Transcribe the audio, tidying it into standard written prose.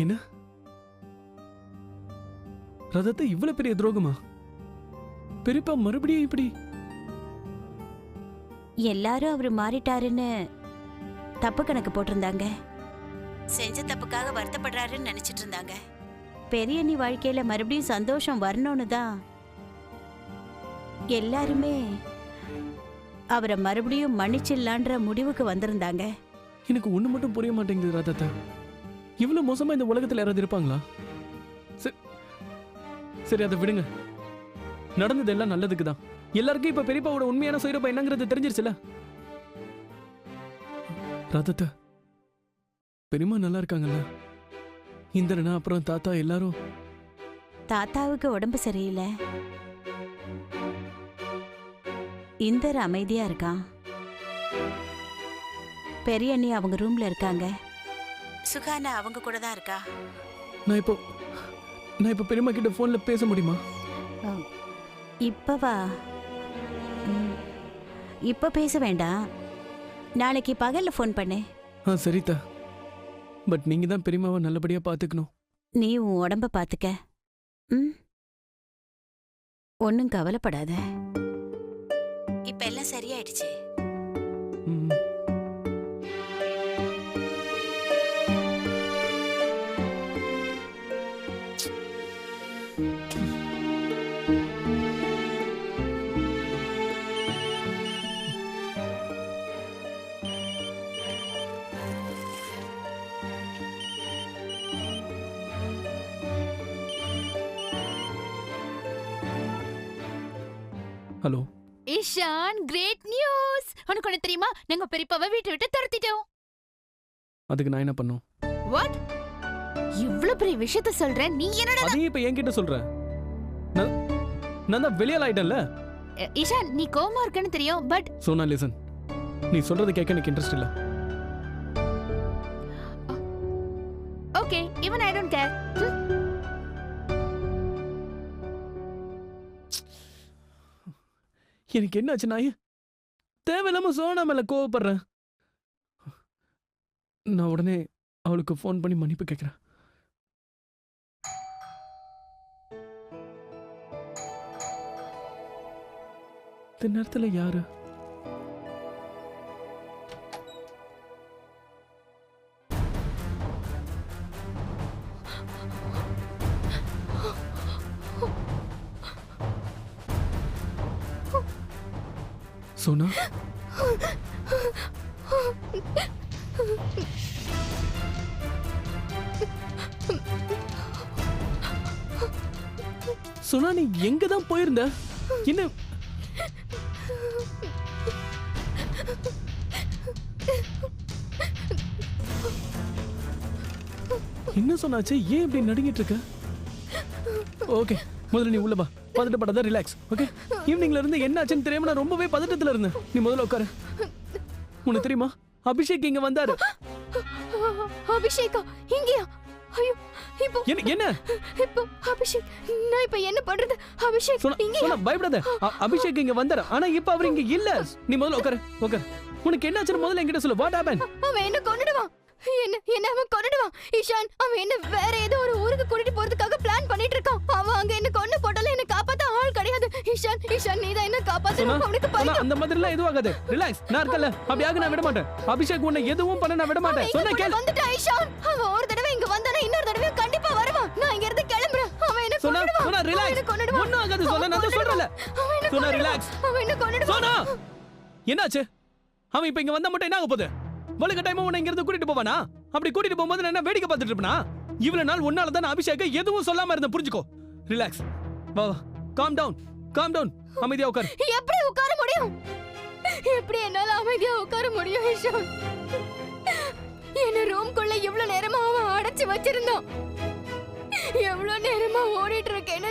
என்ன ரதத்தை இவ்வளவு பெரிய துரோகமா? பெரியப்பா மறுபடியும் இப்படி? எல்லாரும் அவரு மாறிட்டாருன்னு தப்பு கணக்கு போட்டிருந்தாங்க. செஞ்ச தப்புக்காக வருத்தப்படுறாருன்னு நினைச்சிட்டு இருந்தாங்க. பெரியண்ணி வாழ்க்கையில மறுபடியும் சந்தோஷம் வரணும்னு தான் எல்லாருமே அவரை மறுபடியும் மன்னிச்சிடலான்ற முடிவுக்கு வந்திருந்தாங்க. எனக்கு ஒண்ணு மட்டும் புரிய மாட்டேங்குது ரதத்தை. இவ்வளவு மோசமா இந்த உலகத்துல யாராவது இருப்பாங்களா? சரி அதை விடுங்க. நடந்தது எல்லாம் நல்லதுக்கு தான். எல்லாருக்கும் இப்ப பெரியப்பாவோட உண்மையான சுயரூபம் என்னங்கிறது தெரிஞ்சிருச்சுல. ரதத்தை பெரியமா நல்லா இருக்காங்கல்ல? இந்திரனா அப்புறம் தாத்தா எல்லாரும்? தாத்தாவுக்கு உடம்பு சரியில்லை. இந்தர் அமைதியா இருக்கான். பெரியண்ணி அவங்க ரூம்ல இருக்காங்க. சுகானா அவங்க கூட தான் இருக்கா. நான் இப்போ பெரியம்மா கிட்ட போன்ல பேச முடியுமா? இப்பவா? இப்ப பேச வேண்டாம், நாளைக்கு பகல்ல போன் பண்ணு. சரிதா. பட் நீங்க தான் பெரியம்மாவை நல்லபடியா பாத்துக்கணும். நீ உன் உடம்ப பாத்துக்க. ஒன்னும் கவலைப்படாத. இப்ப எல்லாம் சரியாயிடுச்சு. Hello Ishan, great news. உனக்கு ஒண்ணு தெரியுமா? நாங்க பெரியப்பாவை வீட்டை விட்டு துரத்திட்டோம். அதுக்கு நான் என்ன பண்ணும்? வாட்? இவ்ளோ பெரிய விஷயத்த சொல்ற நீ என்னடா? அதையும் இப்ப என்கிட்ட சொல்ற? நான் தான் வெளியால் ஆயிட்டேன்ல. இஷான், நீ கோவமா இருக்கன்னு தெரியும். பட் சோனா லிசன், நீ சொல்றது கேட்க எனக்கு இன்ட்ரெஸ்ட் இல்ல. Okay, even I don't care. எனக்கு என்ன ஆச்சு? நான் தேவையில்லாம சோனா மேல கோவப்படுறேன். நான் உடனே அவளுக்கு ஃபோன் பண்ணி மன்னிப்பு கேட்கிறேன். இந்த நேரத்துல யாரு? சோனா, சோனா நீ எங்க தான் போயிருந்த? என்ன என்ன சொன்னாச்சு? ஏன் இப்படி நடுங்கிட்டு இருக்க? ஓகே, முதல்ல நீ உள்ள வா. பதட்டப்படாத, ரிலாக்ஸ். ஓகே, ஈவினிங்ல இருந்து என்ன ஆச்சுன்னு தெரியாம நான் ரொம்பவே பதட்டத்துல இருந்தேன். நீ முதல்ல உட்காரு. உனக்கு தெரியுமா அபிஷேக் இங்க வந்தாரு? அபிஷேகா இங்கயா? ஐயோ, இப்போ என்ன இப்போ அபிஷேக், நான் இப்போ என்ன பண்றது? அபிஷேக் இங்க. சொன்னா பயப்படாத. அபிஷேக் இங்க வந்தாரு, ஆனா இப்ப அவர் இங்க இல்ல. நீ முதல்ல உட்காரு. உட்காரு. உனக்கு என்ன ஆச்சுன்னு முதல்ல என்கிட்ட சொல்லு. What happen? அவன் என்ன கொன்னுடுவான். என்ன அவன் கொன்னுடுவான். இஷான், அவன் என்ன வேற ஏதோ ஒரு ஊருக்கு கூட்டிட்டு போறதுக்காக பிளான் பண்ணிட்டு இருக்கான். அவன் அங்க என்ன கொன்னு போட்டாலும் என்ன காப்பாத்த ஆள் கிடையாது. இஷான் நீ தான் என்ன காப்பாத்தணும். அவனுக்கு பையன் அந்த மாதிரி எல்லாம் எதுவும் ஆகாது. ரிலாக்ஸ். நான் இருக்கல. அப்படியாக நான் விட மாட்டேன். அபிஷேக் உன்னை எதுவும் பண்ண நான் விட மாட்டேன். சொன்னா கேளு. வந்துட்டா இஷான். அவன் ஒரு தடவை இங்க வந்தானே இன்னொரு தடவை கண்டிப்பா வருவான். நான் இங்க இருந்து கிளம்புறேன். அவன் என்ன கொன்னுடுவான். சொன்னா ரிலாக்ஸ். ஒண்ணும் ஆகாது. சொன்னா நான் தான் சொல்றல. சொன்னா ரிலாக்ஸ். அவன் என்ன கொன்னுடுவான். சொன்னா என்னாச்சு? அவன் இப்ப இங்க வந்தா மட்டும் என்ன ஆக போகுது? வலுக்க டைம் உன்னை இங்க இருந்து கூட்டிட்டு போவானா? அப்படி கூட்டிட்டு போகும்போது நான் என்ன வேடிக்கை பார்த்துட்டு இருப்பேனா? இவ்வளவு நாள் ஒன்னால தான் அபிஷேக் எதுவும் சொல்லாம இருந்த. புரிஞ்சுக்கோ. ரிலாக்ஸ். வா வா. Calm down. அமைதியா உட்காரு. எப்படி உட்கார முடியும்? எப்படி என்னால அமைதியா உட்கார முடியும் இஷான்? என்ன ரூம்குள்ள இவ்வளவு நேரமா அவன் அடைச்சு வச்சிருந்தான். எவ்வளவு நேரமா ஓடிட்டு இருக்கேன்.